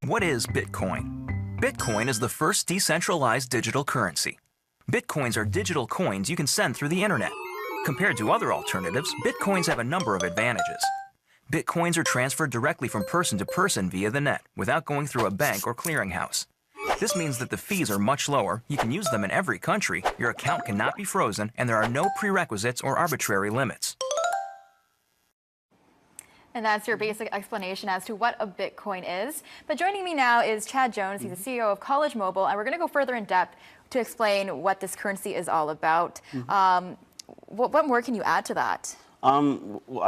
What is Bitcoin? Bitcoin is the first decentralized digital currency. Bitcoins are digital coins you can send through the internet. Compared to other alternatives, Bitcoins have a number of advantages. Bitcoins are transferred directly from person to person via the net, without going through a bank or clearinghouse. This means that the fees are much lower, you can use them in every country, your account cannot be frozen, and there are no prerequisites or arbitrary limits. And that's your basic explanation as to what a Bitcoin is. But joining me now is Chad Jones. He's the CEO of College Mobile, and we're going to go further in depth to explain what this currency is all about. What more can you add to that? I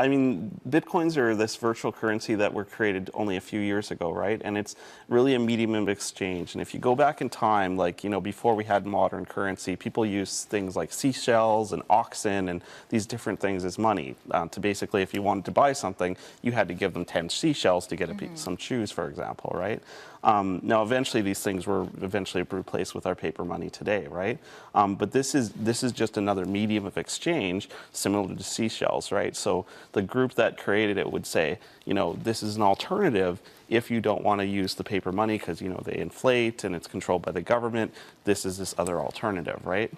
mean, Bitcoins are this virtual currency that were created only a few years ago, right? And it's really a medium of exchange. And if you go back in time, like, before we had modern currency, people used things like seashells and oxen and these different things as money. To basically, if you wanted to buy something, you had to give them 10 seashells to get some shoes, for example, right? Now, eventually, these things were replaced with our paper money today, right? But this is just another medium of exchange, similar to seashells, right? So the group that created it would say, this is an alternative if you don't want to use the paper money because, they inflate and it's controlled by the government. This is this other alternative, right?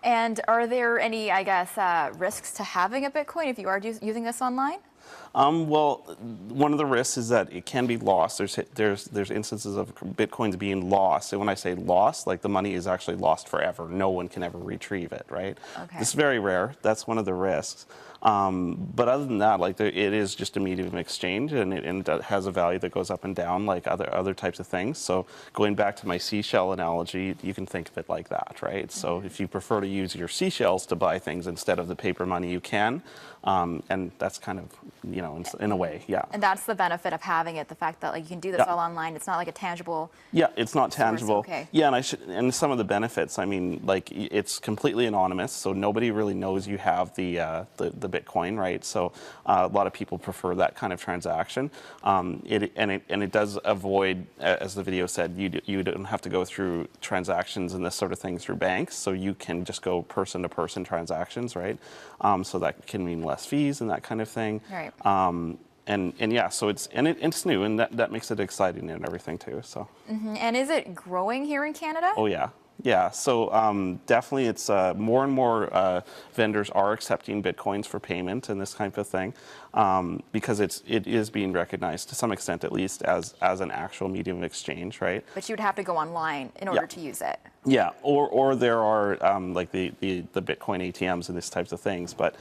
And are there any, I guess, risks to having a Bitcoin if you are using this online? Well, one of the risks is that it can be lost. There's instances of Bitcoins being lost. And when I say lost, like the money is actually lost forever. No one can ever retrieve it, right? Okay. It's very rare. That's one of the risks. But other than that, like it is just a medium of exchange, and it has a value that goes up and down like other types of things. So going back to my seashell analogy, you can think of it like that, right? So if you prefer to use your seashells to buy things instead of the paper money, you can. And that's kind of, in a way, yeah. And that's the benefit of having it, the fact that you can do this all online. It's not like a tangible. Yeah, it's not tangible. Okay. Yeah, and some of the benefits, I mean, like it's completely anonymous, so nobody really knows you have the Bitcoin, right? So a lot of people prefer that kind of transaction. It does avoid, as the video said, you don't have to go through transactions and this sort of thing through banks, so you can just go person to person transactions, right? So that can mean less fees and that kind of thing. Right. And yeah, so it's new, and that makes it exciting and everything too. So. And is it growing here in Canada? Oh yeah. Yeah, so definitely it's more and more vendors are accepting Bitcoins for payment and this kind of thing because it is being recognized to some extent, at least, as an actual medium of exchange, right? But you would have to go online in order to use it. Yeah, or there are like the Bitcoin ATMs and these types of things, but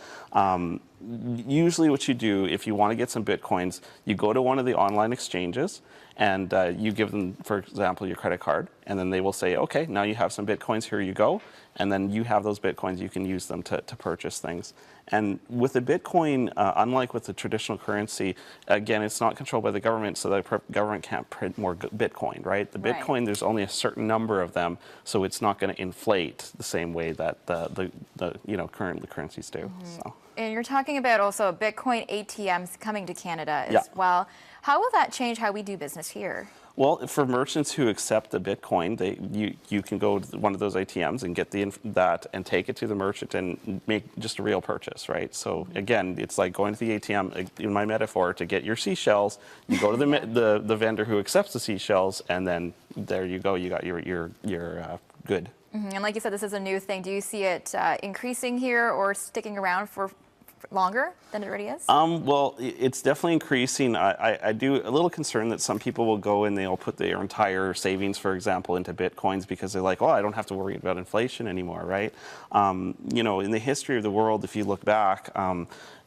usually what you do if you want to get some Bitcoins, you go to one of the online exchanges and you give them, for example, your credit card, and then they will say, okay, now you have some Bitcoins, here you go, and then you have those Bitcoins, you can use them to purchase things. And with the Bitcoin, unlike with the traditional currency, again, it's not controlled by the government, so the government can't print more Bitcoin, right? The Bitcoin, there's only a certain number of them, so it's not going to inflate the same way that the current currencies do. So. And you're talking about also Bitcoin ATMs coming to Canada as well. How will that change how we do business here? Well, for merchants who accept the Bitcoin, you can go to one of those ATMs and get that and take it to the merchant and make just a real purchase, right? So again, it's like going to the ATM, in my metaphor, to get your seashells. You go to the vendor who accepts the seashells, and then there you go, you got your good. And like you said, this is a new thing. Do you see it increasing here or sticking around for longer than it already is? Well, it's definitely increasing. I do a little concerned that some people will go and they'll put their entire savings, for example, into Bitcoins because they're like, oh, I don't have to worry about inflation anymore, right? In the history of the world, if you look back,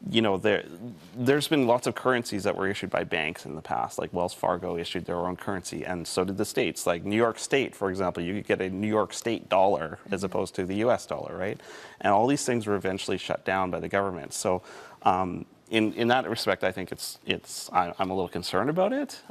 there's been lots of currencies that were issued by banks in the past, like Wells Fargo issued their own currency, and so did the states. Like New York State, for example, you could get a New York State dollar as opposed to the US dollar, right? And all these things were eventually shut down by the government. So in that respect, I think I'm a little concerned about it.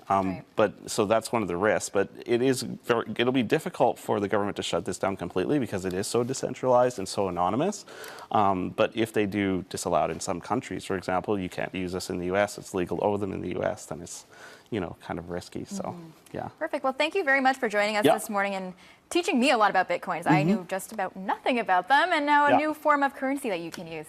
But so that's one of the risks. But it'll be difficult for the government to shut this down completely because it is so decentralized and so anonymous. But if they do disallow it in some countries, for example, you can't use this in the U.S. It's legal to owe them in the U.S. Then it's kind of risky. So yeah. Perfect. Well, thank you very much for joining us this morning and teaching me a lot about Bitcoins. I knew just about nothing about them, and now a new form of currency that you can use.